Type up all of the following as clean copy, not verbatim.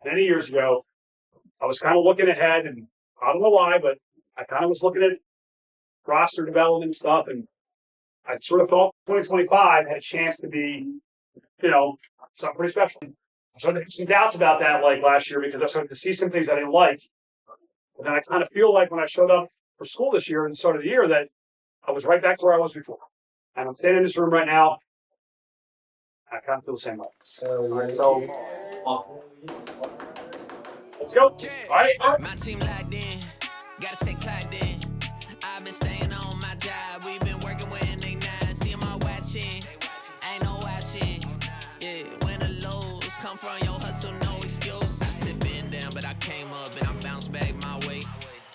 many years ago, I was kind of looking ahead, and I don't know why, but I kind of was looking at roster development and stuff, and I sort of thought 2025 had a chance to be, something pretty special. I started to have some doubts about that like last year because I started to see some things I didn't like. But then I kind of feel like when I showed up for school this year and the start of the year that I was right back to where I was before. And I'm standing in this room right now. I kind of feel the same way. So let's go. All right. My team locked in. Gotta stay clocked in. I've been staying on my job. We've been working when they not. See them all watching. Ain't no option. Yeah, when the lows come from your hustle, no excuse. I sit been down, but I came up and I bounced back my way.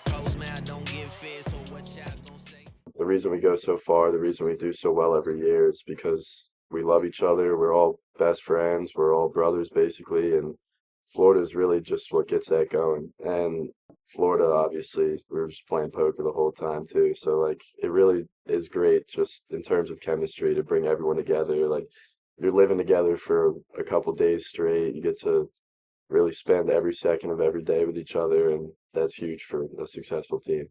Close mouth, don't get fed, so what y'all gonna say? The reason we go so far, the reason we do so well every year is because we love each other. We're all best friends. We're all brothers, basically, and Florida is really just what gets that going. And Florida, obviously, we were just playing poker the whole time, too. So, it really is great just in terms of chemistry to bring everyone together. You're living together for a couple days straight. You get to really spend every second of every day with each other, and that's huge for a successful team.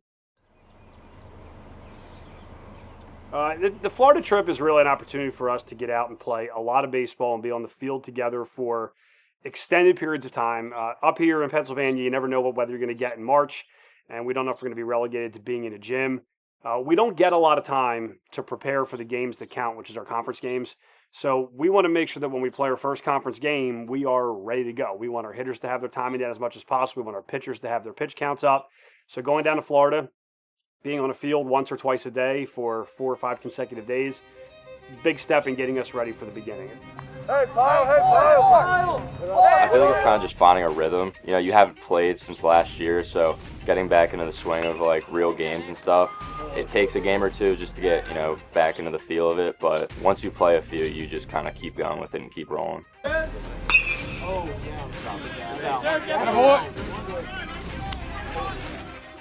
The Florida trip is really an opportunity for us to get out and play a lot of baseball and be on the field together for extended periods of time. Up here in Pennsylvania, you never know what weather you're going to get in March, and we don't know if we're going to be relegated to being in a gym. We don't get a lot of time to prepare for the games that count, which is our conference games. So we want to make sure that when we play our first conference game, we are ready to go. We want our hitters to have their timing down as much as possible. We want our pitchers to have their pitch counts up. So going down to Florida, being on a field once or twice a day for 4 or 5 consecutive days, big step in getting us ready for the beginning. Hey, Kyle! I feel like it's kind of just finding a rhythm. You haven't played since last year, so getting back into the swing of real games and stuff, it takes a game or two just to get, back into the feel of it. But once you play a few, you just kind of keep going with it and keep rolling.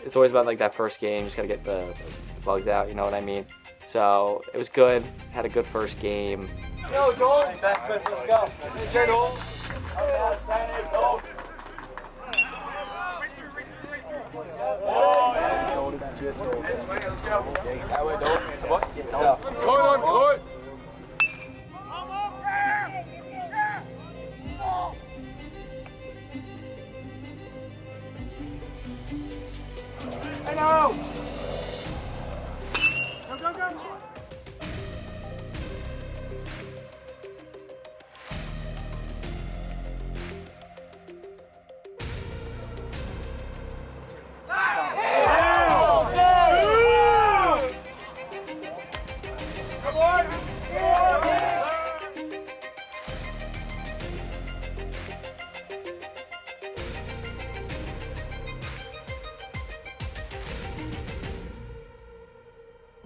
It's always about that first game, just gotta get the bugs out, you know what I mean? So it was good, had a good first game. Yo, Joel! Let's go. Hey, Joel!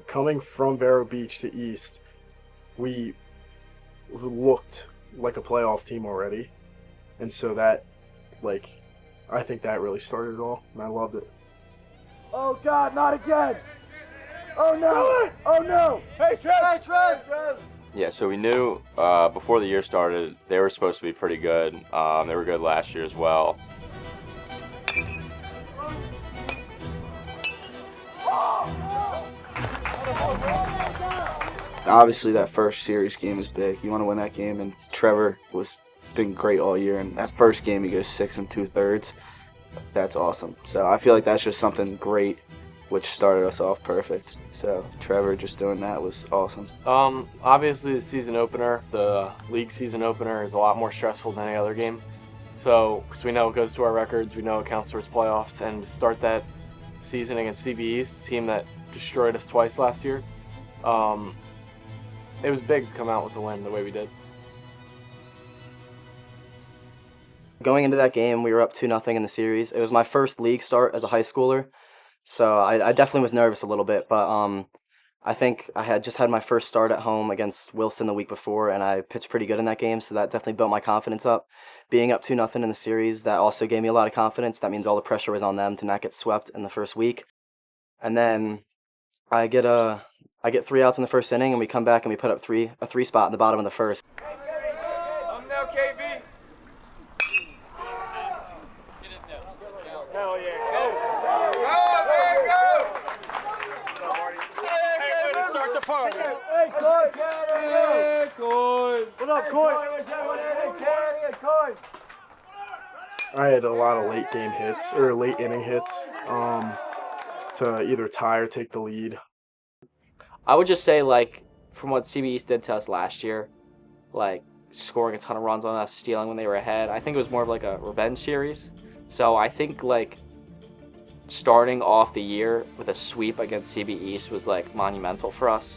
Coming from Vero Beach to East, we looked like a playoff team already. And so that, I think that really started it all, and I loved it. Oh, God, not again! Oh, no! Oh, no! Hey, Trev! Yeah, so we knew before the year started they were supposed to be pretty good. They were good last year as well. Obviously, that first series game is big. You want to win that game, and Trevor was been great all year. And that first game, he goes 6 2/3. That's awesome. So I feel like that's just something great, which started us off perfect. So Trevor just doing that was awesome. Obviously, the season opener, the league season opener, is a lot more stressful than any other game. So, because we know it goes to our records, we know it counts towards playoffs, and to start that season against CB East, a team that destroyed us twice last year, it was big to come out with a win the way we did. Going into that game, we were up 2-0 in the series. It was my first league start as a high schooler, so I definitely was nervous a little bit, but I think I had just had my first start at home against Wilson the week before, and I pitched pretty good in that game, so that definitely built my confidence up. Being up 2-0 in the series, that also gave me a lot of confidence. That means all the pressure was on them to not get swept in the first week. And then I get 3 outs in the first inning, and we come back and we put up a 3 spot in the bottom of the first. I'm now KB. I had a lot of late game hits or late inning hits to either tie or take the lead. I would just say, like, from what CB East did to us last year, like scoring a ton of runs on us, stealing when they were ahead, I think it was more of like a revenge series. So I think like starting off the year with a sweep against CB East was like monumental for us.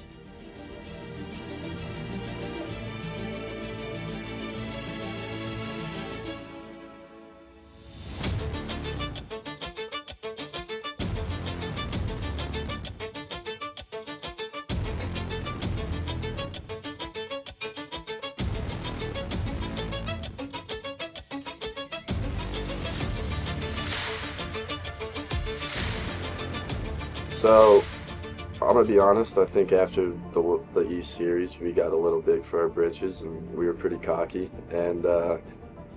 So, I'm gonna be honest. I think after the East series, we got a little big for our britches, and we were pretty cocky, and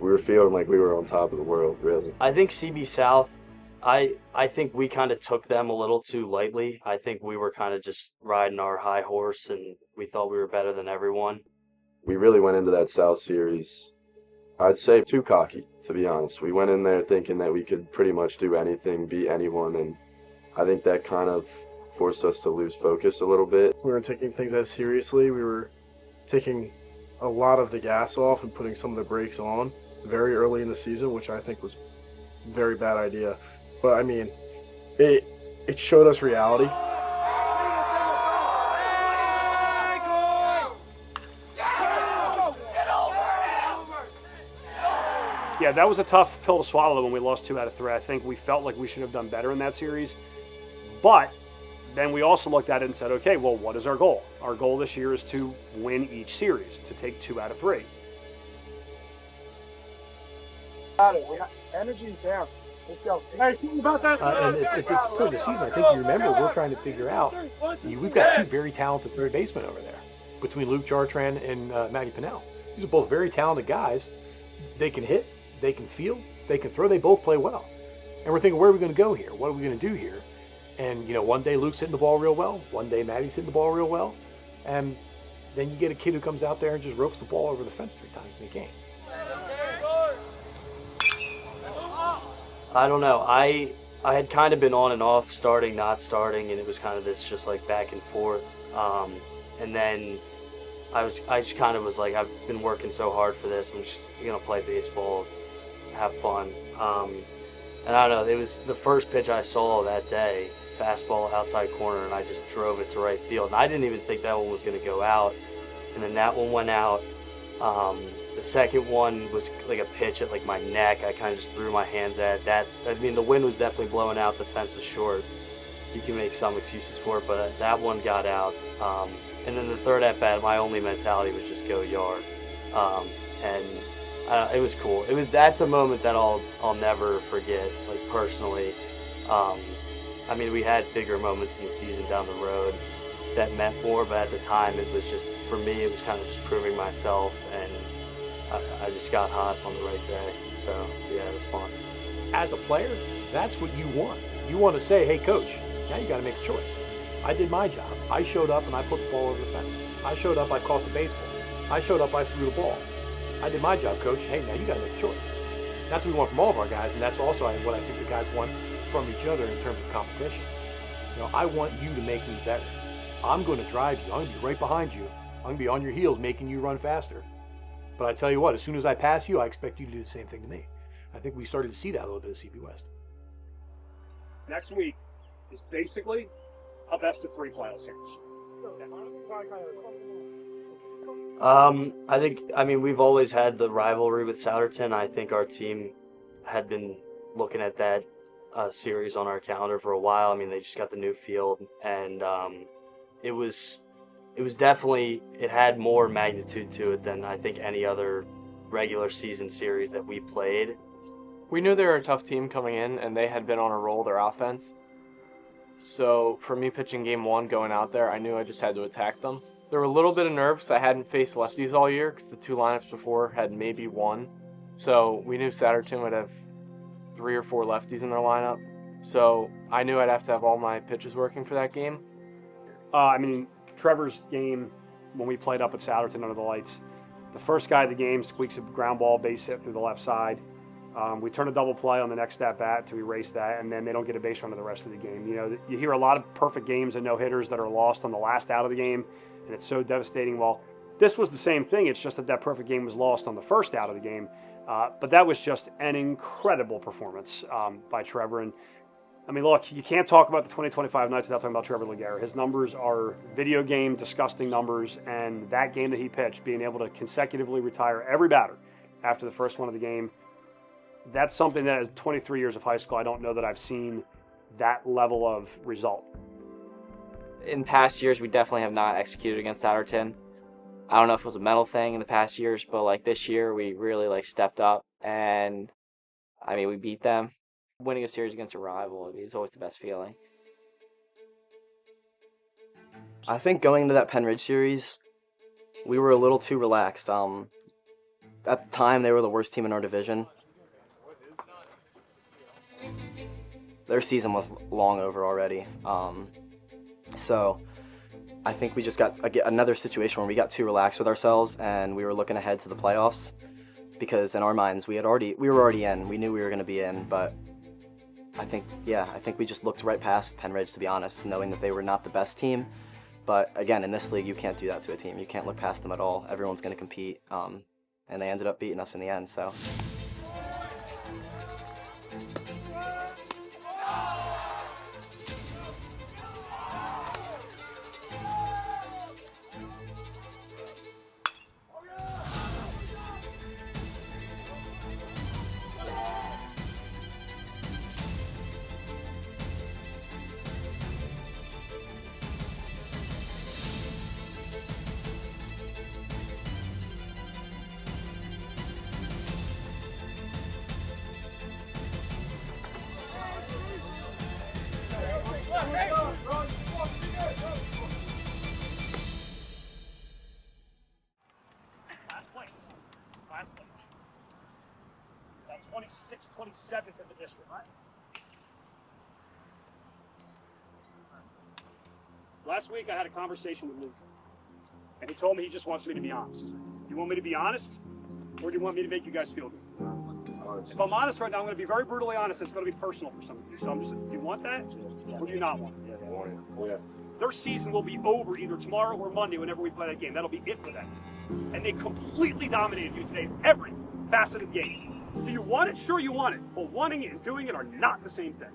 we were feeling like we were on top of the world, really. I think CB South, I think we kind of took them a little too lightly. I think we were kind of just riding our high horse, and we thought we were better than everyone. We really went into that South series, I'd say, too cocky, to be honest. We went in there thinking that we could pretty much do anything, beat anyone, and I think that kind of forced us to lose focus a little bit. We weren't taking things as seriously. We were taking a lot of the gas off and putting some of the brakes on very early in the season, which I think was a very bad idea. But I mean, it showed us reality. Yeah, that was a tough pill to swallow when we lost 2 out of 3. I think we felt like we should have done better in that series. But then we also looked at it and said, okay, well, what is our goal? Our goal this year is to win each series, to take 2 out of 3. Got it. Energy's down. Let's go. Hey, see about that? And at this point of the season, I think you remember we're trying to figure out, we've got 2 very talented third basemen over there, between Luke Chartrand and Matty Pinnell. These are both very talented guys. They can hit, they can field, they can throw, they both play well. And we're thinking, where are we going to go here? What are we going to do here? And, one day Luke's hitting the ball real well, one day Matty's hitting the ball real well, and then you get a kid who comes out there and just ropes the ball over the fence 3 times in a game. I don't know. I had kind of been on and off, starting, not starting, and it was kind of this just like back and forth. And then I just kind of was like, I've been working so hard for this. I'm just gonna play baseball, have fun. And I don't know. It was the first pitch I saw that day, fastball outside corner, and I just drove it to right field. And I didn't even think that one was gonna go out. And then that one went out. The second one was like a pitch at like my neck. I kind of just threw my hands at that. I mean, the wind was definitely blowing out. The fence was short. You can make some excuses for it, but that one got out. And then the third at bat, my only mentality was just go yard. And it was cool. That's a moment that I'll never forget. Like personally, I mean, we had bigger moments in the season down the road that meant more, but at the time, it was just, for me, it was kind of just proving myself, and I just got hot on the right day. So yeah, it was fun. As a player, that's what you want. You want to say, hey coach, now you got to make a choice. I did my job. I showed up and I put the ball over the fence. I showed up, I caught the baseball. I showed up, I threw the ball. I did my job, coach. Hey, now you got to make a choice. That's what we want from all of our guys, and that's also what I think the guys want from each other in terms of competition. I want you to make me better. I'm going to drive you. I'm going to be right behind you. I'm going to be on your heels making you run faster. But I tell you what, as soon as I pass you, I expect you to do the same thing to me. I think we started to see that a little bit at CB West. Next week is basically a best-of-3 playoff series. I mean, we've always had the rivalry with Souderton. I think our team had been looking at that series on our calendar for a while. I mean, they just got the new field, and it was definitely, it had more magnitude to it than I think any other regular season series that we played. We knew they were a tough team coming in, and they had been on a roll, their offense. So for me pitching game 1 going out there, I knew I just had to attack them. There were a little bit of nerves. I hadn't faced lefties all year because the 2 lineups before had maybe 1. So we knew Souderton would have 3 or 4 lefties in their lineup. So I knew I'd have to have all my pitches working for that game. I mean, Trevor's game when we played up at Souderton under the lights, The first guy of the game squeaks a ground ball base hit through the left side. We turn a double play on the next at bat to erase that, and then they don't get a base runner the rest of the game. You know, you hear a lot of perfect games and no-hitters that are lost on the last out of the game, and it's so devastating. Well, this was the same thing. It's just that that perfect game was lost on the first out of the game. But that was just an incredible performance by Trevor. And I mean, look, you can't talk about the 2025 Knights without talking about Trevor Laguerre. His numbers are video game disgusting numbers, and that game that he pitched, being able to consecutively retire every batter after the first one of the game, that's something that, as 23 years of high school, I don't know that I've seen that level of result. In past years, we definitely have not executed against Souderton. I don't know if it was a mental thing in the past years, but like this year, we really like stepped up, and I mean, we beat them. Winning a series against a rival, I mean, it's always the best feeling. I think going into that Penn Ridge series, we were a little too relaxed. At the time, they were the worst team in our division. Their season was long over already. So I think we just got another situation where we got too relaxed with ourselves, and we were looking ahead to the playoffs, because in our minds we were already in. We knew we were going to be in, but I think we just looked right past Penn Ridge, to be honest, knowing that they were not the best team. But again, in this league, you can't do that to a team. You can't look past them at all. Everyone's going to compete, and they ended up beating us in the end. So. Last place. That's 26th, 27th in the district, right? Last week I had a conversation with Luke, and he told me he just wants me to be honest. Do you want me to be honest, or do you want me to make you guys feel good? If I'm honest right now, I'm going to be very brutally honest. It's going to be personal for some of you. So I'm just, do you want that, or do you not want it? Yeah. Their season will be over either tomorrow or Monday whenever we play that game. That'll be it for them. And they completely dominated you today, every facet of the game. Do you want it? Sure you want it. But wanting it and doing it are not the same thing.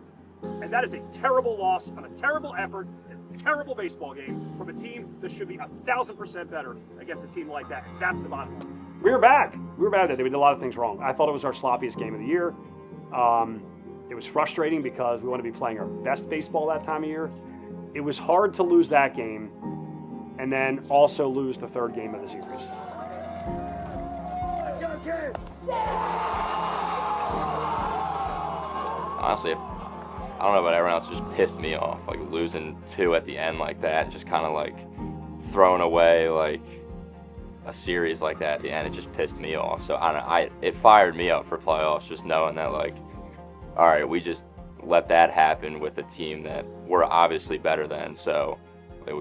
And that is a terrible loss on a terrible effort, a terrible baseball game from a team that should be 1,000% better against a team like that. That's the bottom line. We were bad. We were bad that day. We did a lot of things wrong. I thought it was our sloppiest game of the year. It was frustrating because we want to be playing our best baseball that time of year. It was hard to lose that game and then also lose the third game of the series. Honestly, I don't know about everyone else, it just pissed me off. Like losing 2 at the end like that and just kind of like throwing away like a series like that at the end, it just pissed me off. So it fired me up for playoffs, just knowing that like, all right, we just let that happen with a team that we're obviously better than. So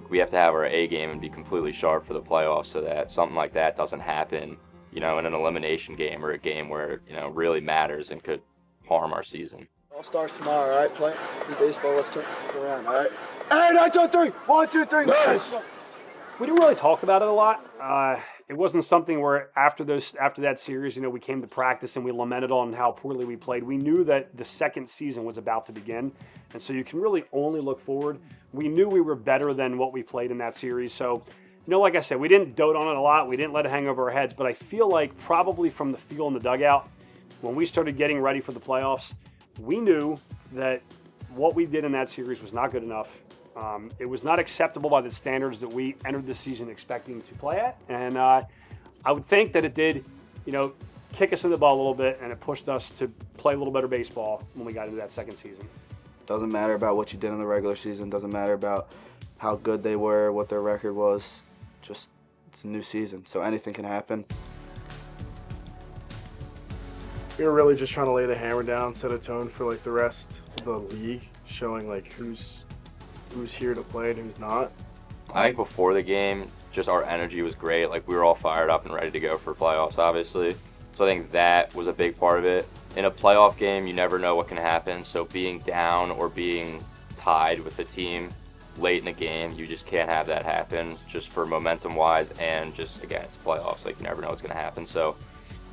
we have to have our A game and be completely sharp for the playoffs so that something like that doesn't happen, you know, in an elimination game or a game where, you know, really matters and could harm our season. All starts tomorrow, all right? Play baseball, let's turn it around, all right? Hey, 9, 2, 3, 1, 2, 3, nice! We didn't really talk about it a lot. It wasn't something where after that series, you know, we came to practice and we lamented on how poorly we played. We knew that the second season was about to begin, and so you can really only look forward. We knew we were better than what we played in that series. So, you know, like I said, we didn't dote on it a lot. We didn't let it hang over our heads, but I feel like probably from the feel in the dugout, when we started getting ready for the playoffs, we knew that what we did in that series was not good enough. It was not acceptable by the standards that we entered the season expecting to play at. And I would think that it did, you know, kick us in the butt a little bit, and it pushed us to play a little better baseball when we got into that second season. Doesn't matter about what you did in the regular season. Doesn't matter about how good they were, what their record was. Just, it's a new season, so anything can happen. We were really just trying to lay the hammer down, set a tone for like the rest of the league, showing like who's here to play and who's not. I think before the game, just our energy was great. Like, we were all fired up and ready to go for playoffs, obviously. So I think that was a big part of it. In a playoff game, you never know what can happen. So being down or being tied with the team late in the game, you just can't have that happen, just for momentum-wise, and just, again, it's playoffs. Like, you never know what's going to happen. So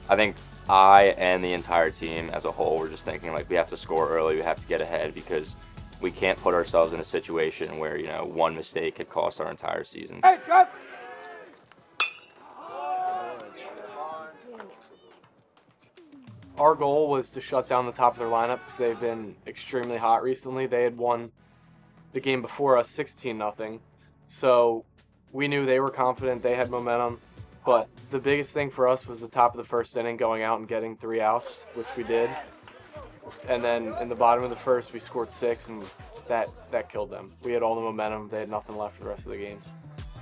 I think I and the entire team as a whole were just thinking, like, we have to score early, we have to get ahead, because we can't put ourselves in a situation where, you know, one mistake could cost our entire season. Hey, Jeff! Our goal was to shut down the top of their lineup because they've been extremely hot recently. They had won the game before us 16-0. So we knew they were confident, they had momentum. But the biggest thing for us was the top of the first inning, going out and getting 3 outs, which we did. And then in the bottom of the first, we scored 6, and that killed them. We had all the momentum. They had nothing left for the rest of the game.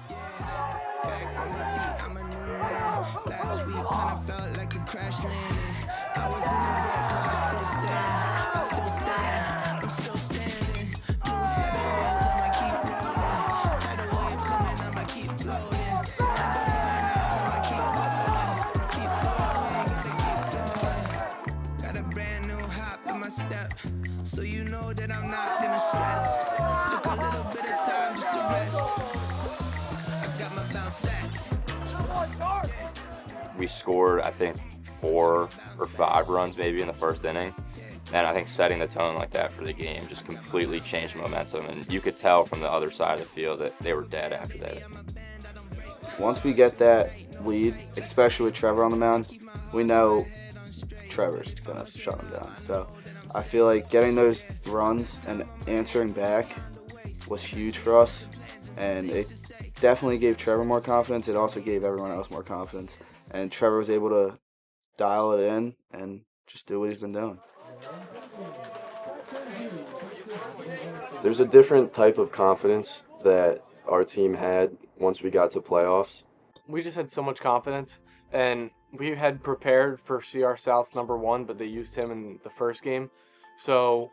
Back on my feet, I'm a new man. Last week kinda felt like a crash landing. I was in a wreck, but I still stand. I still stand. I'm still standing. New set of wheels, I'ma keep rolling. Tidal wave coming, I'ma keep floating. I'ma keep going. Got a brand new hop in my step, so you know that I'm not gonna stress. Took a little bit of time just to rest. Got my bounce back. We scored, I think, 4 or 5 runs maybe in the first inning. And I think setting the tone like that for the game just completely changed momentum. And you could tell from the other side of the field that they were dead after that. Once we get that lead, especially with Trevor on the mound, we know Trevor's going to shut him down. So I feel like getting those runs and answering back was huge for us. And it definitely gave Trevor more confidence. It also gave everyone else more confidence. And Trevor was able to dial it in and just do what he's been doing. There's a different type of confidence that our team had once we got to playoffs. We just had so much confidence, and we had prepared for CR South's number 1, but they used him in the first game. So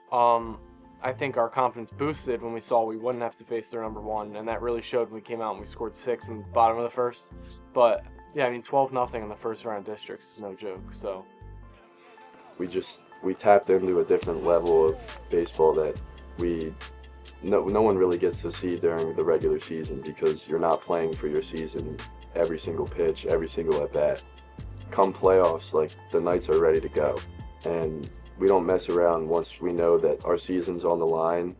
I think our confidence boosted when we saw we wouldn't have to face their number 1, and that really showed when we came out and we scored 6 in the bottom of the first. But yeah, I mean, 12-0 in the first round of districts is no joke. So we tapped into a different level of baseball that no one really gets to see during the regular season, because you're not playing for your season every single pitch, every single at bat. Come playoffs, like, the Knights are ready to go, and we don't mess around once we know that our season's on the line.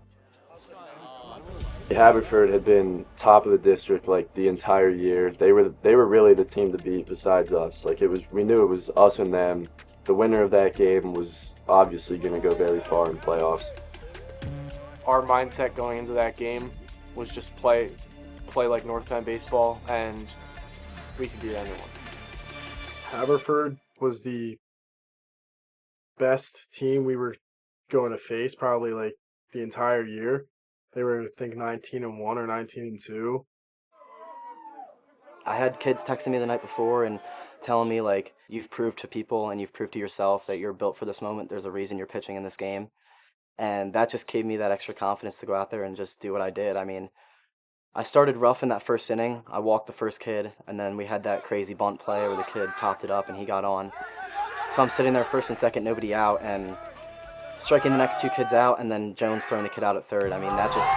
Haverford had been top of the district like the entire year. They were really the team to beat besides us. Like, we knew it was us and them. The winner of that game was obviously going to go very far in playoffs. our mindset going into that game was just play like North Penn baseball, and we could beat anyone. Haverford was the best team we were going to face probably like the entire year. They were, I think, 19-1 or 19-2. I had kids texting me the night before and telling me, like, you've proved to people and you've proved to yourself that you're built for this moment. There's a reason you're pitching in this game. And that just gave me that extra confidence to go out there and just do what I did. I mean, I started rough in that first inning. I walked the first kid, and then we had that crazy bunt play where the kid popped it up and he got on. So I'm sitting there first and second, nobody out, and striking the next two kids out, and then Jones throwing the kid out at third. I mean, that just,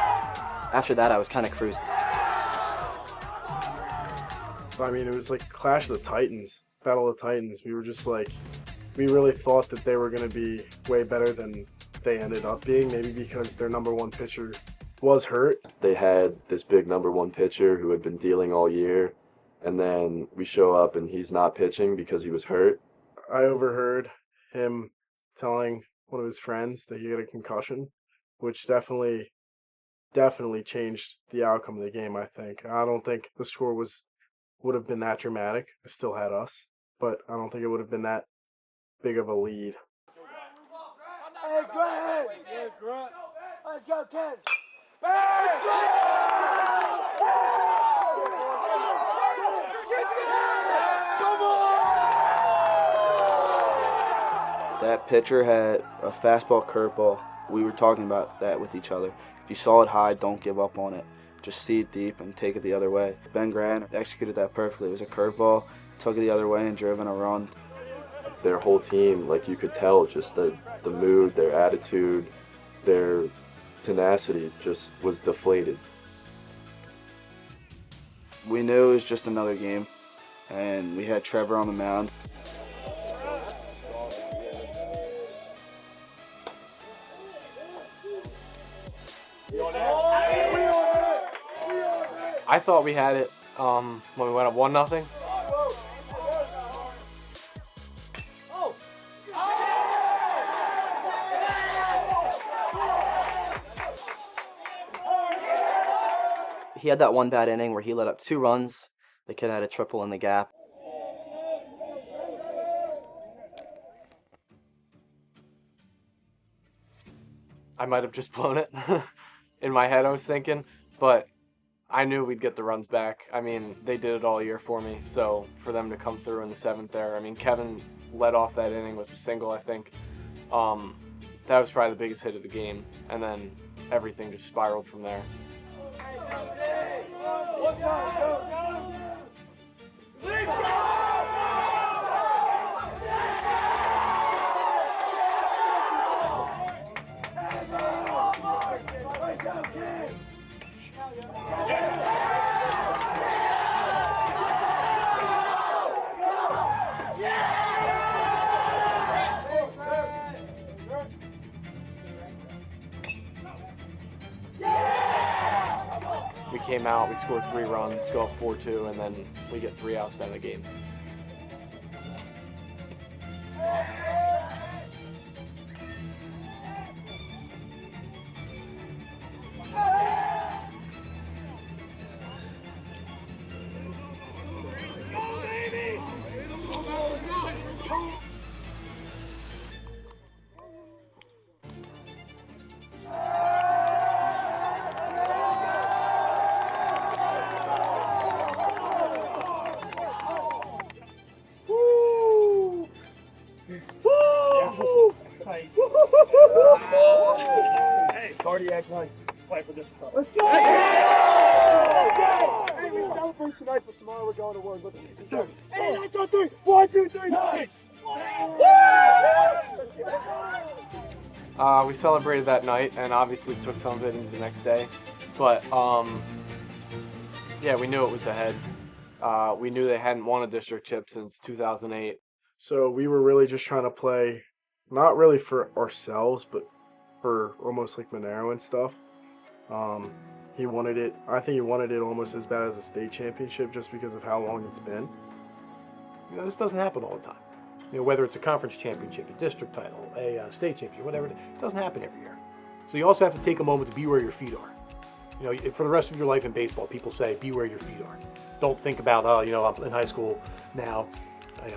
after that, I was kind of cruising. I mean, it was like Clash of the Titans, Battle of the Titans. We were just like, we really thought that they were going to be way better than they ended up being, maybe because their number one pitcher was hurt. They had this big number one pitcher who had been dealing all year, and then we show up and he's not pitching because he was hurt. I overheard him telling one of his friends that he had a concussion, which definitely changed the outcome of the game, I think. I don't think the score would have been that dramatic. It still had us, but I don't think it would have been that big of a lead. Hey, Grant! Yeah, Grant. Let's go, kids! That pitcher had a fastball curveball. We were talking about that with each other. If you saw it high, don't give up on it. just see it deep and take it the other way. Ben Grant executed that perfectly. It was a curveball, took it the other way and driven a run. Their whole team, like you could tell, just the mood, their attitude, their tenacity just was deflated. We knew it was just another game, and we had Trevor on the mound. I thought we had it when we went up 1-0. He had that one bad inning where he let up 2 runs. The kid had a triple in the gap. I might have just blown it. In my head I was thinking, but I knew we'd get the runs back. I mean, they did it all year for me, so for them to come through in the 7th there, I mean, Kevin led off that inning with a single, I think. That was probably the biggest hit of the game, and then everything just spiraled from there. We came out, we scored 3 runs, go up 4-2, and then we get 3 outs in the game. Hey, cardiac night. Play for this. Let's go! Hey, we celebrate tonight, but tomorrow we're going to work. Let's go. Hey, that's on 3. 1, 2, 3. Nice. We celebrated that night and obviously took some of it into the next day. But, yeah, we knew it was ahead. We knew they hadn't won a district chip since 2008. So we were really just trying to play, not really for ourselves, but for almost like Monero and stuff. He wanted it, I think he wanted it almost as bad as a state championship just because of how long it's been. You know, this doesn't happen all the time. You know, whether it's a conference championship, a district title, a state championship, whatever, it doesn't happen every year. So you also have to take a moment to be where your feet are. You know, for the rest of your life in baseball, people say, be where your feet are. Don't think about, oh, you know, I'm in high school now.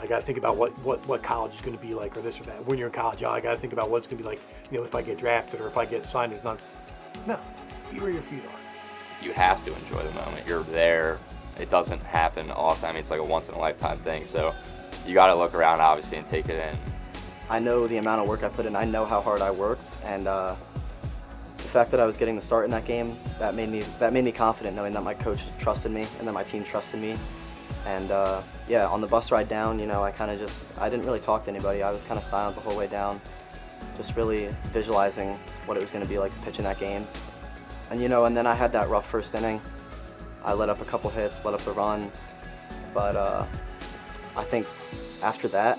I got to think about what college is going to be like or this or that. When you're in college, I got to think about what it's going to be like, you know, if I get drafted or if I get signed as none. No, be where your feet are. You have to enjoy the moment. You're there. It doesn't happen all the time. It's like a once-in-a-lifetime thing. So you got to look around, obviously, and take it in. I know the amount of work I put in. I know how hard I worked, and the fact that I was getting the start in that game, that made me confident, knowing that my coach trusted me and that my team trusted me. And yeah, on the bus ride down, you know, I didn't really talk to anybody. I was kind of silent the whole way down, just really visualizing what it was going to be like to pitch in that game. And you know, and then I had that rough first inning. I let up a couple hits, let up the run, but I think after that,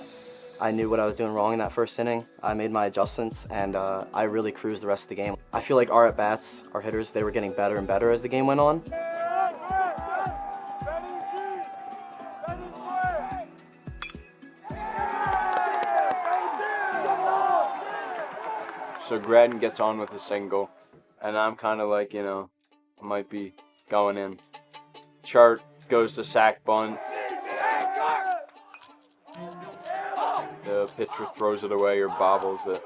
I knew what I was doing wrong in that first inning. I made my adjustments, and I really cruised the rest of the game. I feel like our at-bats, our hitters, they were getting better and better as the game went on. So Gradden gets on with a single, and I'm kind of like, you know, I might be going in. Chart goes to sack bunt. The pitcher throws it away or bobbles it.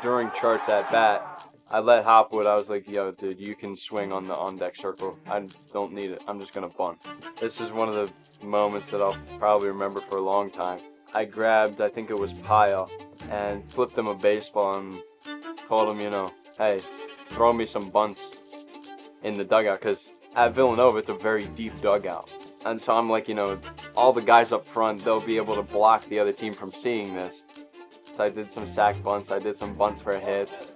During Chart's at bat, I let Hopwood, I was like, yo, dude, you can swing on the on-deck circle. I don't need it. I'm just going to bunt. This is one of the moments that I'll probably remember for a long time. I grabbed, I think it was Pyle, and flipped him a baseball and told him, you know, hey, throw me some bunts in the dugout, because at Villanova, it's a very deep dugout. And so I'm like, you know, all the guys up front, they'll be able to block the other team from seeing this. So I did some sack bunts, I did some bunt for hits.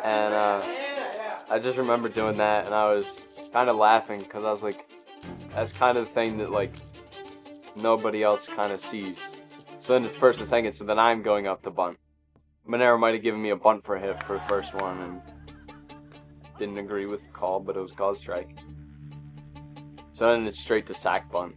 And I just remember doing that, and I was kind of laughing because I was like, that's kind of the thing that, like, nobody else kind of sees. So then it's first and second, so then I'm going up to bunt. Monero might have given me a bunt for a hit for the first one, and didn't agree with the call, but it was called strike. So then it's straight to sack bunt.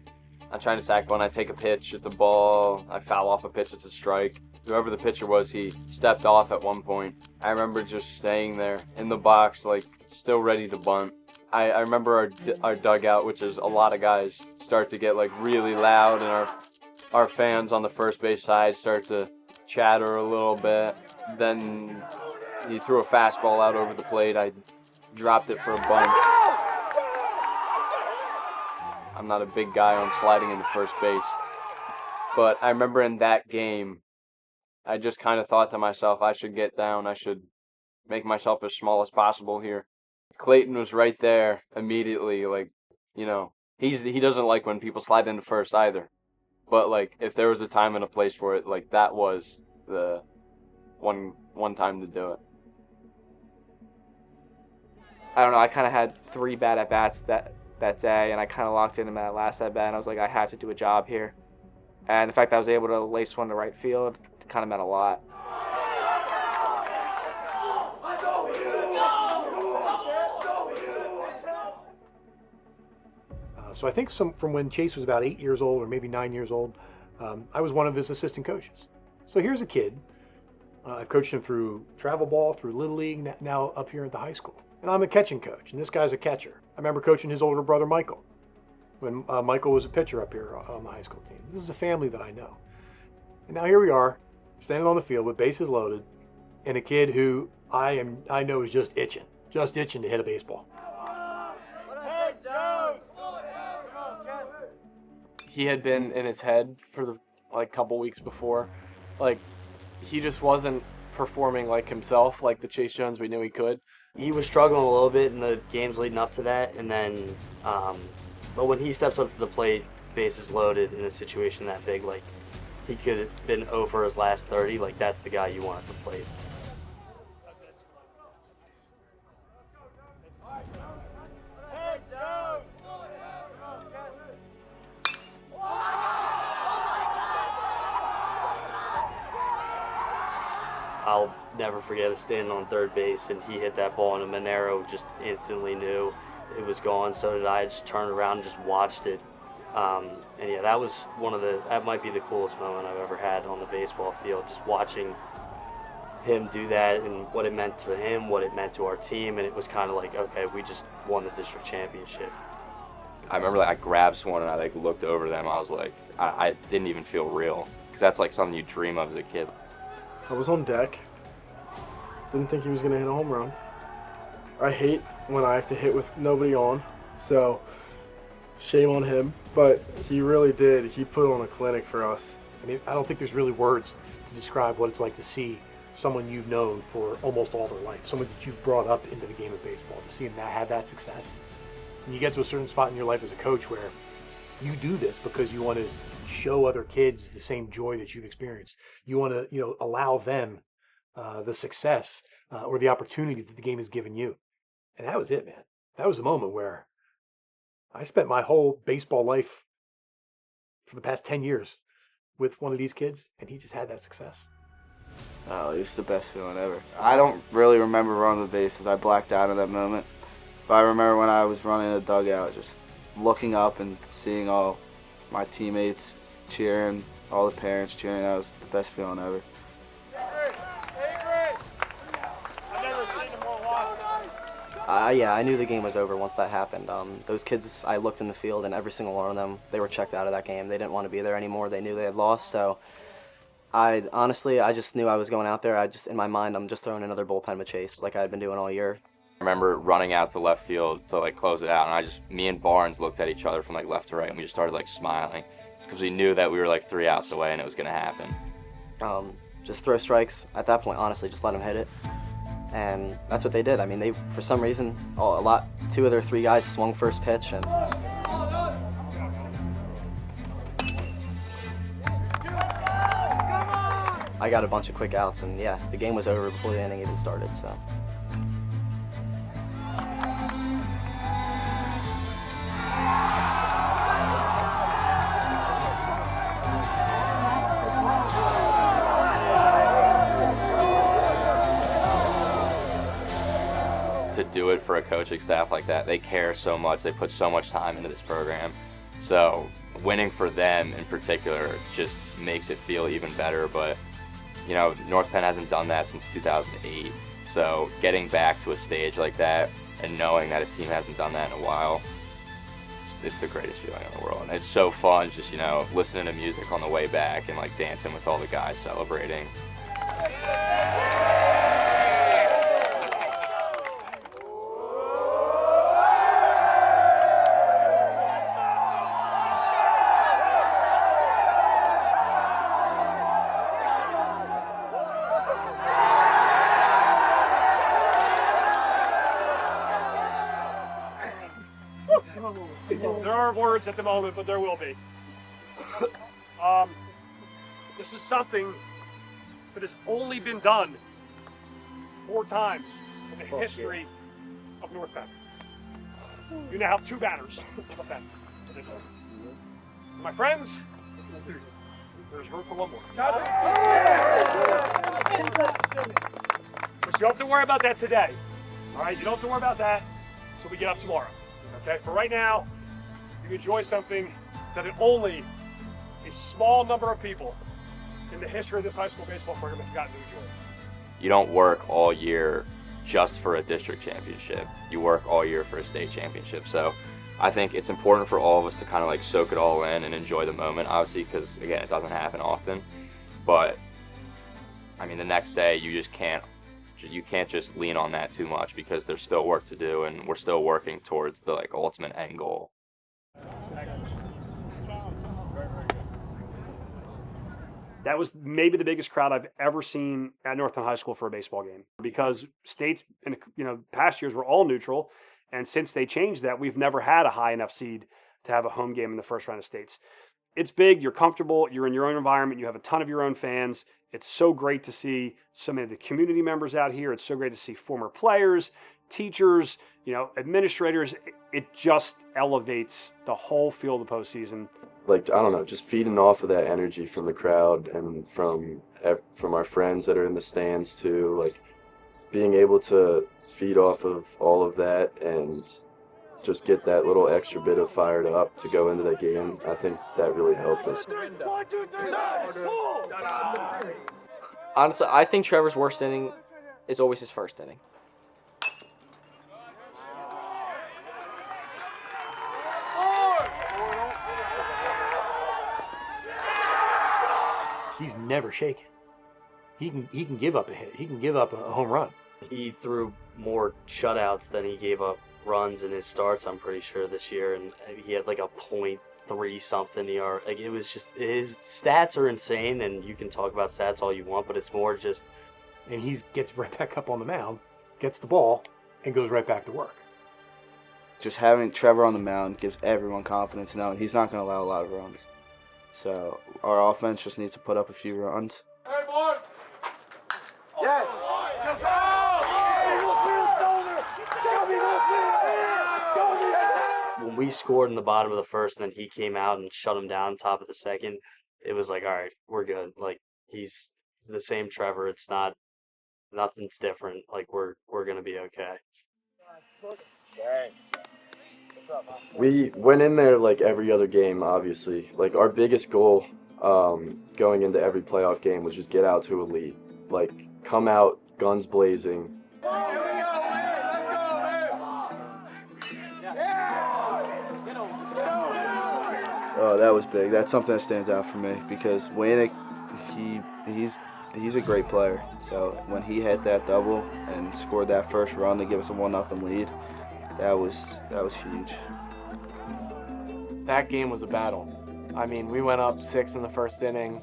I'm trying to sack bunt, I take a pitch, it's a ball, I foul off a pitch, it's a strike. Whoever the pitcher was, he stepped off at one point. I remember just staying there in the box, like, still ready to bunt. I remember our dugout, which is a lot of guys, start to get, like, really loud, and our fans on the first base side start to chatter a little bit. Then he threw a fastball out over the plate. I dropped it for a bunt. I'm not a big guy on sliding into first base. But I remember in that game, I just kind of thought to myself, I should get down. I should make myself as small as possible here. Clayton was right there immediately. Like, you know, he doesn't like when people slide into first either. But, like, if there was a time and a place for it, like, that was the one time to do it. I don't know, I kind of had 3 bad at-bats that day, and I kind of locked in that last at-bat, and I was like, I have to do a job here. And the fact that I was able to lace one to right field kind of meant a lot. So I think from when Chase was about 8 years old or maybe 9 years old, I was one of his assistant coaches. So here's a kid. I've coached him through travel ball, through Little League, now up here at the high school. And I'm a catching coach, and this guy's a catcher. I remember coaching his older brother, Michael, when Michael was a pitcher up here on the high school team. This is a family that I know. And now here we are, standing on the field with bases loaded, and a kid who I know is just itching to hit a baseball. He had been in his head for the couple weeks before. Like, he just wasn't performing like himself, like the Chase Jones we knew he could. He was struggling a little bit in the games leading up to that, and then, but when he steps up to the plate, bases loaded in a situation that big, like, he could have been over his last 30, like, that's the guy you want at the plate. I'll never forget us standing on third base, and he hit that ball, and Monero just instantly knew it was gone. So did I. Just turned around and just watched it. And yeah, that was that might be the coolest moment I've ever had on the baseball field, just watching him do that and what it meant to him, what it meant to our team. And it was kind of like, okay, we just won the district championship. I remember, like, I grabbed someone and I, like, looked over them. I was like, I didn't even feel real, because that's like something you dream of as a kid. I was on deck. Didn't think he was going to hit a home run. I hate when I have to hit with nobody on, so shame on him. But he really did. He put on a clinic for us. I mean, I don't think there's really words to describe what it's like to see someone you've known for almost all their life, someone that you've brought up into the game of baseball, to see him now have that success. And you get to a certain spot in your life as a coach where you do this because you want to show other kids the same joy that you've experienced. You want to, allow them the success or the opportunity that the game has given you. And that was it, man. That was a moment where I spent my whole baseball life for the past 10 years with one of these kids, and he just had that success. Oh, it was the best feeling ever. I don't really remember running the bases. I blacked out in that moment. But I remember when I was running the dugout, just looking up and seeing all my teammates cheering, all the parents cheering. That was the best feeling ever. Yeah, I knew the game was over once that happened. Those kids, I looked in the field, and every single one of them, they were checked out of that game. They didn't want to be there anymore. They knew they had lost. So I just knew I was going out there. In my mind, I'm just throwing another bullpen with Chase like I had been doing all year. I remember running out to left field to, like, close it out, and me and Barnes looked at each other from, like, left to right, and we just started, like, smiling because we knew that we were, like, 3 outs away and it was going to happen. Just throw strikes. At that point, honestly, just let him hit it. And that's what they did. I mean, they, for some reason, two of their three guys swung first pitch, and I got a bunch of quick outs, and yeah, the game was over before the inning even started, so. To do it for a coaching staff like that, they care so much, they put so much time into this program. So winning for them in particular just makes it feel even better. But you know, North Penn hasn't done that since 2008. So getting back to a stage like that and knowing that a team hasn't done that in a while, it's the greatest feeling in the world. And it's so fun just, you know, listening to music on the way back and like dancing with all the guys celebrating. There aren't words at the moment, but there will be. This is something that has only been done 4 times in the history of North Penn. You now have 2 banners on the fence. My friends, there's room for 1 more. But you don't have to worry about that today. All right, you don't have to worry about that until we get up tomorrow. Okay, for right now, you enjoy something that only a small number of people in the history of this high school baseball program have gotten to enjoy. You don't work all year just for a district championship. You work all year for a state championship. So I think it's important for all of us to kind of like soak it all in and enjoy the moment, obviously, because again, it doesn't happen often. But I mean, the next day you can't just lean on that too much, because there's still work to do and we're still working towards the like ultimate end goal. That was maybe the biggest crowd I've ever seen at North Penn High School for a baseball game, because states in past years were all neutral, and since they changed that, we've never had a high enough seed to have a home game in the first round of states. It's big, you're comfortable, you're in your own environment, you have a ton of your own fans. It's so great to see so many of the community members out here. It's so great to see former players, teachers, administrators. It just elevates the whole feel of the postseason. Like, I don't know, just feeding off of that energy from the crowd and from our friends that are in the stands too. Like, being able to feed off of all of that and just get that little extra bit of fired up to go into the game, I think that really helped us. Honestly, I think Trevor's worst inning is always his first inning. He's never shaken. He can give up a hit. He can give up a home run. He threw more shutouts than he gave up runs in his starts, I'm pretty sure, this year, and he had like a .3 something ER. Like, it was just, his stats are insane, and you can talk about stats all you want, but it's more just, and he gets right back up on the mound, gets the ball, and goes right back to work. Just having Trevor on the mound gives everyone confidence knowing he's not going to allow a lot of runs. So our offense just needs to put up a few runs. Hey, boy! Yes! when we scored in the bottom of the first and then he came out and shut him down top of the second, it was like, all right, we're good. Like, he's the same Trevor. It's not, nothing's different. Like, we're going to be okay. We went in there like every other game, obviously. Like, our biggest goal going into every playoff game was just get out to a lead. Like, come out guns blazing. Oh, that was big. That's something that stands out for me because Roemmich, he's a great player. So when he hit that double and scored that first run to give us a 1-0 lead, that was huge. That game was a battle. I mean, we went up 6 in the first inning.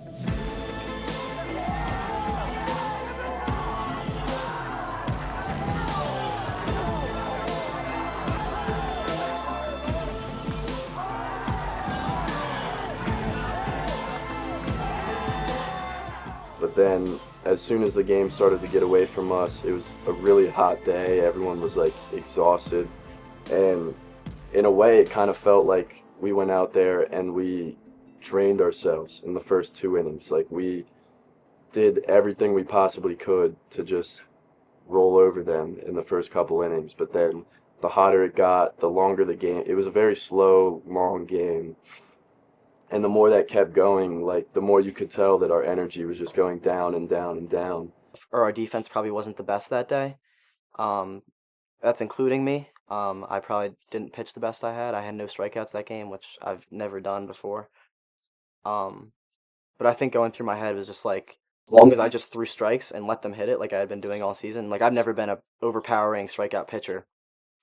then as soon as the game started to get away from us, it was a really hot day. Everyone was like exhausted. And in a way, it kind of felt like we went out there and we drained ourselves in the first 2 innings. Like, we did everything we possibly could to just roll over them in the first couple innings. But then the hotter it got, the longer the game. It was a very slow, long game. And the more that kept going, like, the more you could tell that our energy was just going down and down and down. Or our defense probably wasn't the best that day. That's including me. I probably didn't pitch the best I had. I had no strikeouts that game, which I've never done before. But I think going through my head was just like, as long as I just threw strikes and let them hit it like I had been doing all season. Like, I've never been a overpowering strikeout pitcher.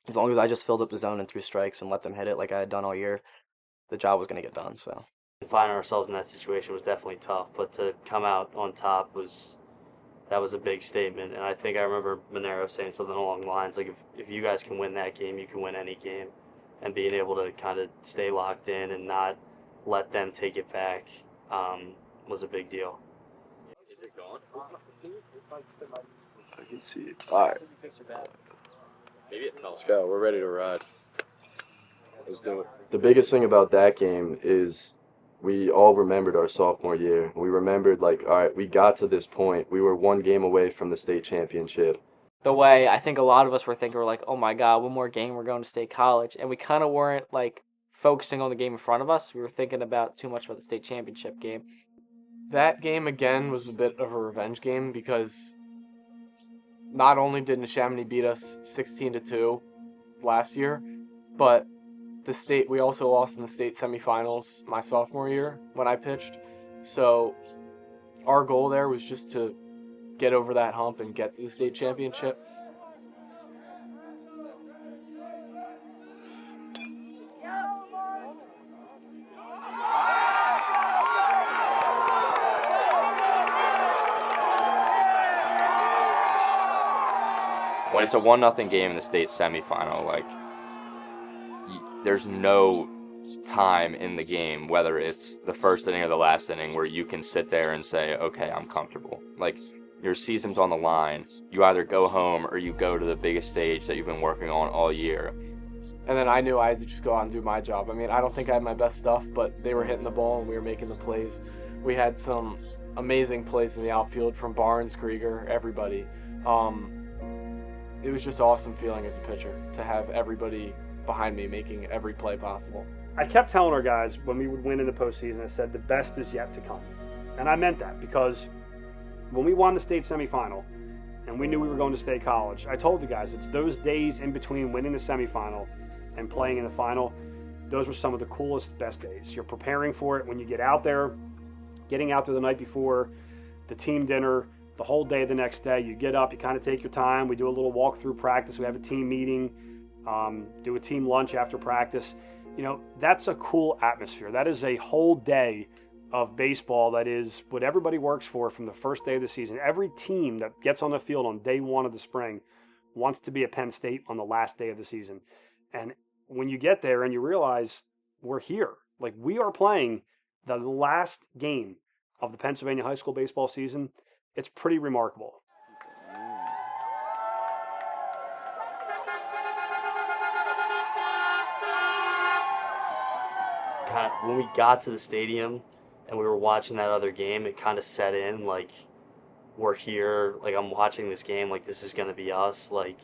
As long as I just filled up the zone and threw strikes and let them hit it like I had done all year, the job was going to get done. So finding ourselves in that situation was definitely tough, but to come out on top was a big statement. And I think I remember Monero saying something along the lines like, if you guys can win that game, you can win any game. And being able to kind of stay locked in and not let them take it back was a big deal. Is it gone? I can see it. All right. Maybe it fell. Let's go. We're ready to ride. Let's do it. The biggest thing about that game is we all remembered our sophomore year. We remembered, like, all right, we got to this point. We were 1 game away from the state championship. The way I think a lot of us were thinking, we're like, oh my God, one more game, we're going to state college. And we kind of weren't, like, focusing on the game in front of us. We were thinking about too much about the state championship game. That game, again, was a bit of a revenge game because not only did Neshaminy beat us 16-2 last year, but we also lost in the state semifinals my sophomore year when I pitched. So our goal there was just to get over that hump and get to the state championship. When it's a 1-0 game in the state semifinal, like, there's no time in the game, whether it's the first inning or the last inning, where you can sit there and say, okay, I'm comfortable. Like, your season's on the line. You either go home or you go to the biggest stage that you've been working on all year. And then I knew I had to just go out and do my job. I mean, I don't think I had my best stuff, but they were hitting the ball and we were making the plays. We had some amazing plays in the outfield from Barnes, Criger, everybody. It was just awesome feeling as a pitcher to have everybody behind me making every play possible. I kept telling our guys when we would win in the postseason, I said the best is yet to come. And I meant that because when we won the state semifinal and we knew we were going to state college, I told the guys it's those days in between winning the semifinal and playing in the final, those were some of the coolest, best days. You're preparing for it when you get out there, getting out there the night before, the team dinner, the whole day the next day. You get up, you kind of take your time. We do a little walk-through practice. We have a team meeting, do a team lunch after practice. You know, that's a cool atmosphere. That is a whole day of baseball that is what everybody works for from the first day of the season. Every team that gets on the field on day 1 of the spring wants to be at Penn State on the last day of the season. And when you get there and you realize we're here, like we are playing the last game of the Pennsylvania high school baseball season, it's pretty remarkable. When we got to the stadium and we were watching that other game, it kind of set in, like, we're here, like, I'm watching this game, like, this is going to be us, like,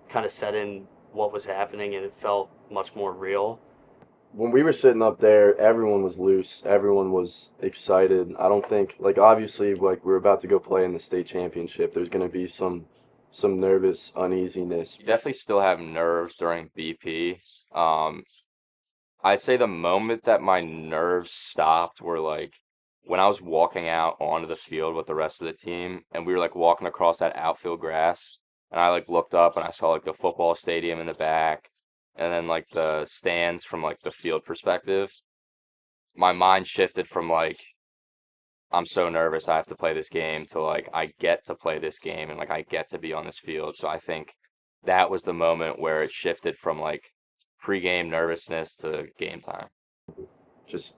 kind of set in what was happening, and it felt much more real. When we were sitting up there, everyone was loose. Everyone was excited. I don't think, like, obviously, like, we're about to go play in the state championship. There's going to be some nervous uneasiness. You definitely still have nerves during BP. I'd say the moment that my nerves stopped were, like, when I was walking out onto the field with the rest of the team, and we were, like, walking across that outfield grass, and I, like, looked up and I saw, like, the football stadium in the back, and then, like, the stands from, like, the field perspective. My mind shifted from, like, I'm so nervous I have to play this game to, like, I get to play this game and, like, I get to be on this field. So I think that was the moment where it shifted from, like, pre-game nervousness to game time. Just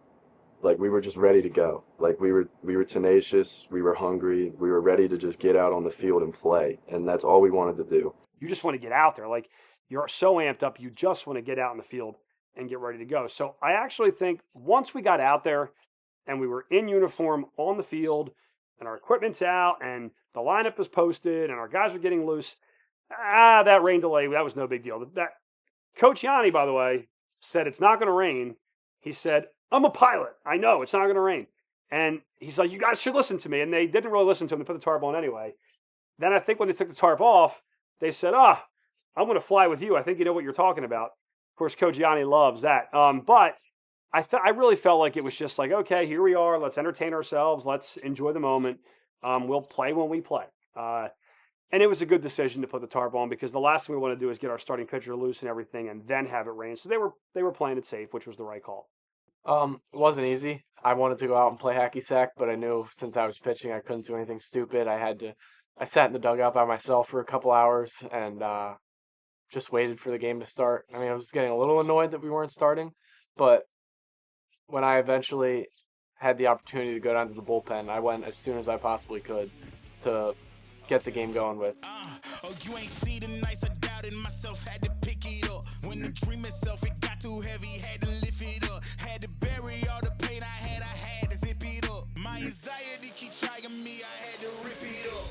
like we were just ready to go. Like we were tenacious, we were hungry, we were ready to just get out on the field and play, and that's all we wanted to do. You just want to get out there. Like you're so amped up, you just want to get out in the field and get ready to go. So I actually think once we got out there and we were in uniform on the field and our equipment's out and the lineup is posted and our guys are getting loose, that rain delay, that was no big deal. That Coach Yanni, by the way, said it's not going to rain. He said, I'm a pilot. I know it's not going to rain. And he's like, you guys should listen to me. And they didn't really listen to him. They put the tarp on anyway. Then I think when they took the tarp off, they said, I'm going to fly with you. I think you know what you're talking about. Of course, Coach Yanni loves that. But I really felt like it was just like, okay, here we are. Let's entertain ourselves. Let's enjoy the moment. We'll play when we play. And it was a good decision to put the tarp on because the last thing we want to do is get our starting pitcher loose and everything and then have it rain. So they were playing it safe, which was the right call. It wasn't easy. I wanted to go out and play hacky sack, but I knew since I was pitching, I couldn't do anything stupid. I sat in the dugout by myself for a couple hours and just waited for the game to start. I mean, I was getting a little annoyed that we weren't starting, but when I eventually had the opportunity to go down to the bullpen, I went as soon as I possibly could to get the game going with. Oh, you ain't see the nights I doubted myself, had to pick it up. When the dream itself, it got too heavy, had to lift it up. Had to bury all the pain I had to zip it up. My anxiety keep trying me, I had to rip it up.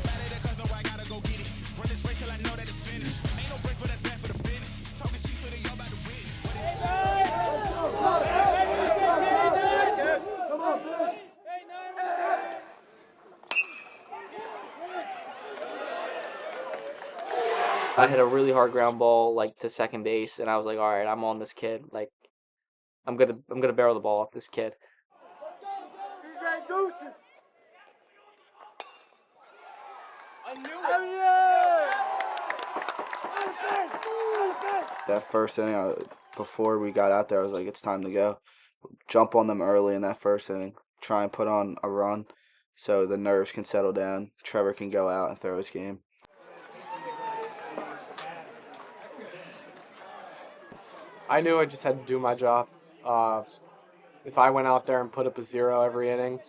Better that cause no, I gotta go get it. Run this race till I know that it's finished. Ain't no breaks, but that's bad for the business. Talk is cheap, so they all about to witness. But I hit a really hard ground ball like to second base, and I was like, all right, I'm on this kid. Like, I'm gonna barrel the ball off this kid. That first inning, before we got out there, I was like, it's time to go. Jump on them early in that first inning. Try and put on a run so the nerves can settle down. Trevor can go out and throw his game. I knew I just had to do my job. If I went out there and put up a 0 every inning,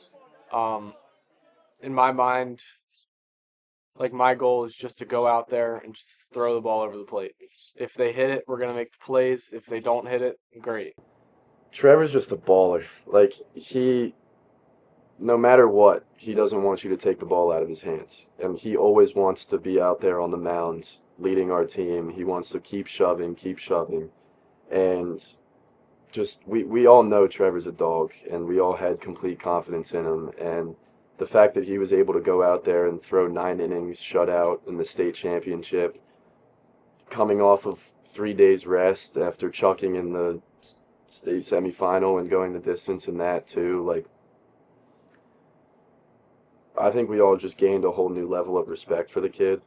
in my mind, like my goal is just to go out there and just throw the ball over the plate. If they hit it, we're going to make the plays. If they don't hit it, great. Trevor's just a baller. Like, no matter what, he doesn't want you to take the ball out of his hands. And he always wants to be out there on the mound leading our team. He wants to keep shoving. And just, we all know Trevor's a dog, and we all had complete confidence in him. And the fact that he was able to go out there and throw 9 innings, shutout in the state championship, coming off of 3 days rest after chucking in the state semifinal and going the distance in that too, like, I think we all just gained a whole new level of respect for the kid.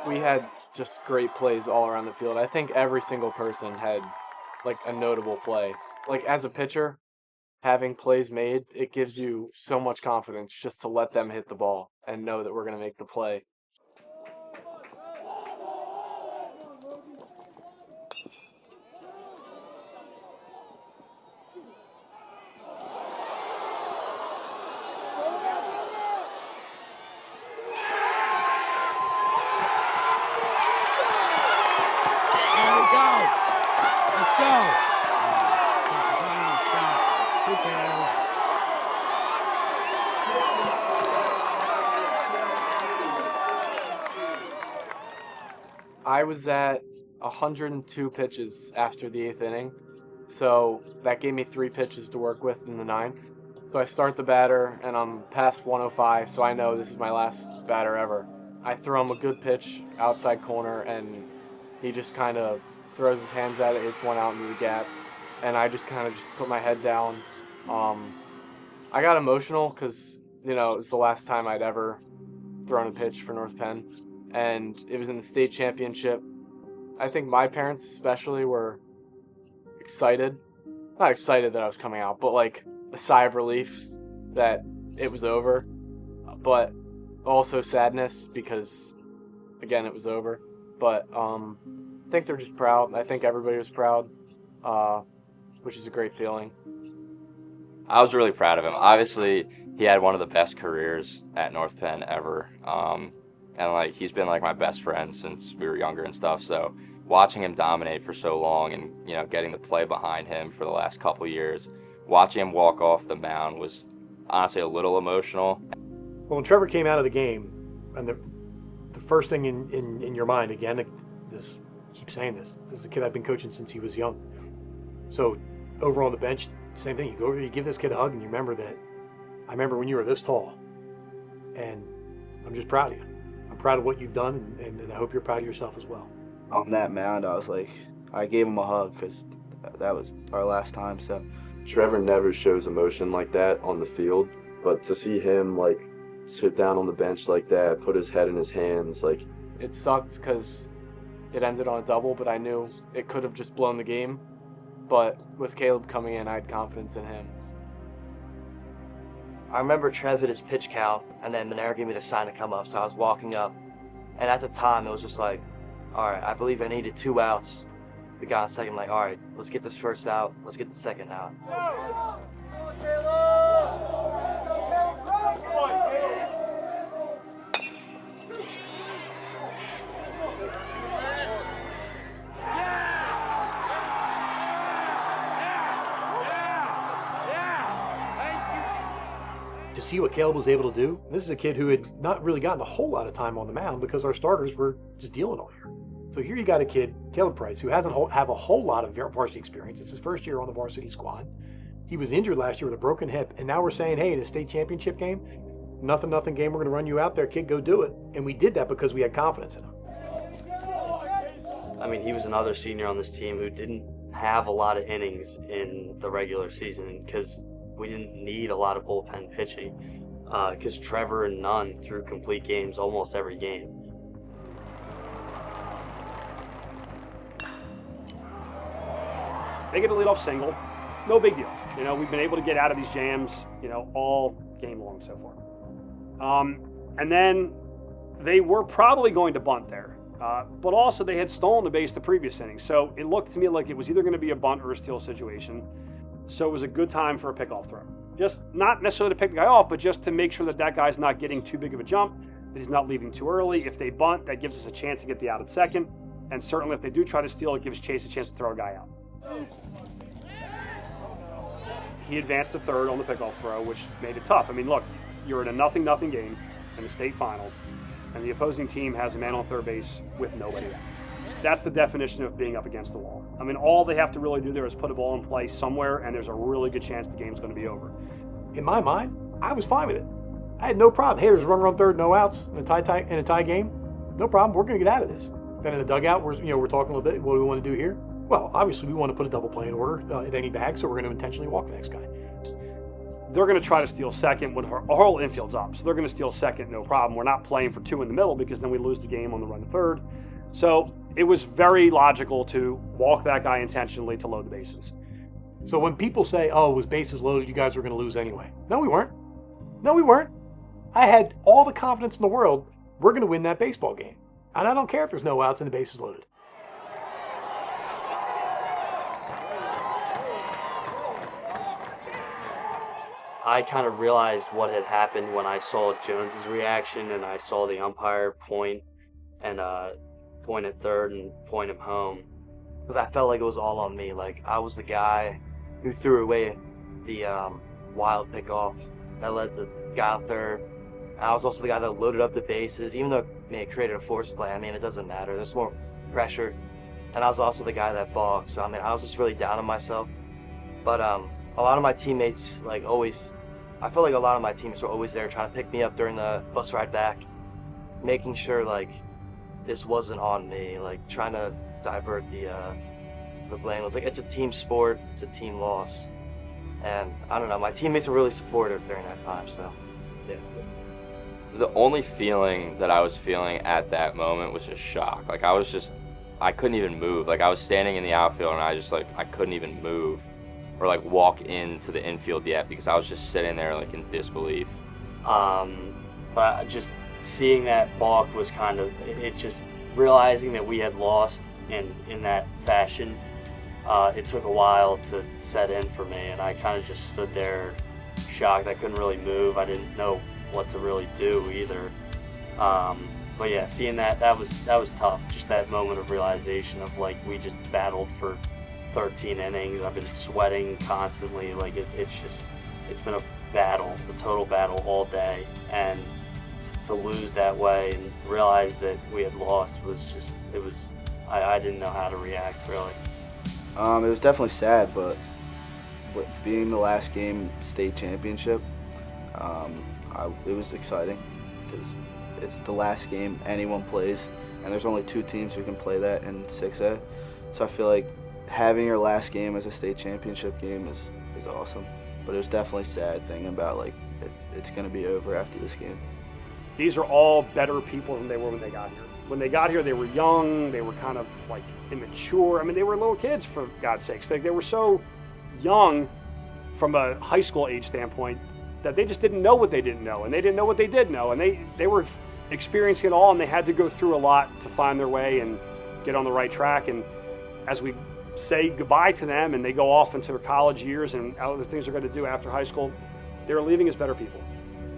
We had just great plays all around the field. I think every single person had like a notable play. Like as a pitcher, having plays made, it gives you so much confidence just to let them hit the ball and know that we're going to make the play. I was at 102 pitches after the 8th inning, so that gave me 3 pitches to work with in the 9th. So I start the batter, and I'm past 105, so I know this is my last batter ever. I throw him a good pitch outside corner, and he just kind of throws his hands at it, hits one out into the gap, and I just kind of just put my head down. I got emotional because, you know, it was the last time I'd ever thrown a pitch for North Penn, and it was in the state championship. I think my parents especially were excited. Not excited that I was coming out, but like a sigh of relief that it was over, but also sadness because, again, it was over. But I think they're just proud. I think everybody was proud, which is a great feeling. I was really proud of him. Obviously, he had one of the best careers at North Penn ever. And like he's been like my best friend since we were younger and stuff. So watching him dominate for so long and, you know, getting to play behind him for the last couple years, watching him walk off the mound was honestly a little emotional. Well, when Trevor came out of the game, and the first thing in your mind, again, this keep saying this is a kid I've been coaching since he was young. So over on the bench, same thing. You go over there, you give this kid a hug, and you remember that. I remember when you were this tall, and I'm just proud of you. I'm proud of what you've done, and I hope you're proud of yourself as well. On that mound, I was like, I gave him a hug because that was our last time. So Trevor never shows emotion like that on the field, but to see him like sit down on the bench like that, put his head in his hands, like It sucked because it ended on a double, but I knew it could have just blown the game. But with Caleb coming in, I had confidence in him. I remember Trev hit his pitch count, and then Monero gave me the sign to come up, so I was walking up. And at the time, it was just like, all right, I believe I needed 2 outs. We got a second, like, all right, let's get this first out. Let's get the second out. To see what Caleb was able to do, this is a kid who had not really gotten a whole lot of time on the mound because our starters were just dealing all year. So here you got a kid, Caleb Price, who hasn't have a whole lot of varsity experience. It's his first year on the varsity squad. He was injured last year with a broken hip, and now we're saying, hey, in a state championship game, nothing game, we're going to run you out there, kid, go do it. And we did that because we had confidence in him. I mean, he was another senior on this team who didn't have a lot of innings in the regular season because we didn't need a lot of bullpen pitching because Trevor and Nunn threw complete games almost every game. They get a leadoff single, no big deal. You know, we've been able to get out of these jams, you know, all game long so far. And then they were probably going to bunt there, but also they had stolen the base the previous inning. So it looked to me like it was either going to be a bunt or a steal situation. So it was a good time for a pickoff throw. Just not necessarily to pick the guy off, but just to make sure that that guy's not getting too big of a jump, that he's not leaving too early. If they bunt, that gives us a chance to get the out at second. And certainly if they do try to steal, it gives Chase a chance to throw a guy out. He advanced to third on the pickoff throw, which made it tough. I mean, look, you're in a 0-0 game in the state final, and the opposing team has a man on third base with nobody out. That's the definition of being up against the wall. I mean, all they have to really do there is put a ball in play somewhere, and there's a really good chance the game's going to be over. In my mind, I was fine with it. I had no problem. Hey, there's a runner on third, no outs in a tie game. No problem. We're going to get out of this. Then in the dugout, we're talking a little bit. What do we want to do here? Well, obviously, we want to put a double play in order at any bag, so we're going to intentionally walk the next guy. They're going to try to steal second when our whole infield's up. So they're going to steal second, no problem. We're not playing for 2 in the middle because then we lose the game on the run to third. So it was very logical to walk that guy intentionally to load the bases. So when people say, oh, it was bases loaded, you guys were going to lose anyway. No, we weren't. No, we weren't. I had all the confidence in the world we're going to win that baseball game. And I don't care if there's no outs and the bases loaded. I kind of realized what had happened when I saw Jones's reaction and I saw the umpire point at third and point him home. Because I felt like it was all on me. Like, I was the guy who threw away the wild pickoff that led the guy on third. I was also the guy that loaded up the bases, even though it created a force play. I mean, it doesn't matter. There's more pressure. And I was also the guy that balked. So, I mean, I was just really down on myself. But a lot of my teammates, I feel like a lot of my teammates were always there trying to pick me up during the bus ride back, making sure, this wasn't on me, trying to divert the blame. It was it's a team sport, it's a team loss. And I don't know, my teammates were really supportive during that time, so yeah. The only feeling that I was feeling at that moment was just shock. I couldn't even move. I was standing in the outfield and I couldn't even move or walk into the infield yet because I was just sitting there in disbelief. But just seeing that balk was kind of, it just realizing that we had lost in that fashion. It took a while to set in for me, and I kind of just stood there shocked. I couldn't really move. I didn't know what to really do either. But yeah, seeing that was tough. Just that moment of realization of like we just battled for 13 innings. I've been sweating constantly. Like it's been a battle, a total battle all day, and to lose that way and realize that we had lost was just I didn't know how to react really. It was definitely sad, but with being the last game state championship, it was exciting because it's the last game anyone plays, and there's only 2 teams who can play that in 6A. So I feel like having your last game as a state championship game is awesome. But it was definitely sad thinking about like it's going to be over after this game. These are all better people than they were when they got here. When they got here, they were young. They were kind of like immature. I mean, they were little kids, for God's sakes. They were so young from a high school age standpoint that they just didn't know what they didn't know, and they didn't know what they did know, and they were experiencing it all, and they had to go through a lot to find their way and get on the right track. And as we say goodbye to them and they go off into their college years and other things they're going to do after high school, they're leaving as better people.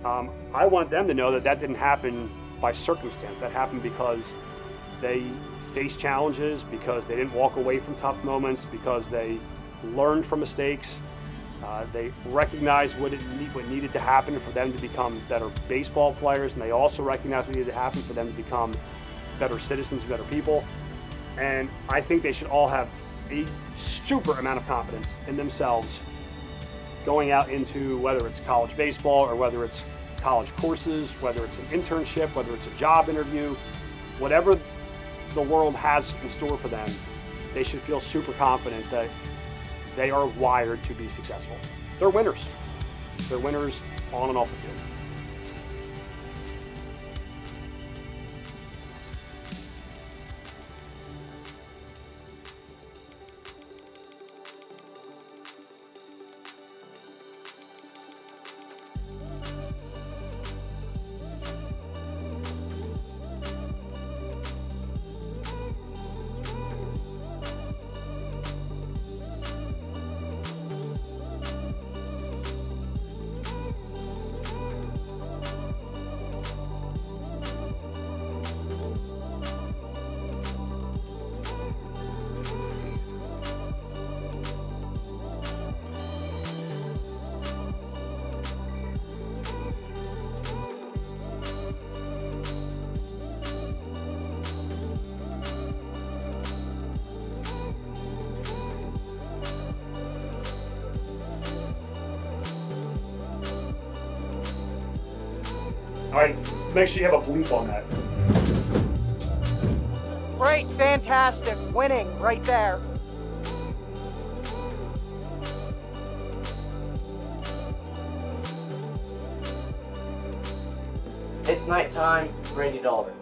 I want them to know that didn't happen by circumstance. That happened because they faced challenges, because they didn't walk away from tough moments, because they learned from mistakes. They recognized what needed to happen for them to become better baseball players, and they also recognized what needed to happen for them to become better citizens, better people. And I think they should all have a super amount of confidence in themselves going out into whether it's college baseball or whether it's college courses, whether it's an internship, whether it's a job interview, whatever the world has in store for them, they should feel super confident that they are wired to be successful. They're winners. They're winners on and off the field. All right, make sure you have a bleep on that. Great, fantastic, winning right there. It's nighttime, Randy Dalton.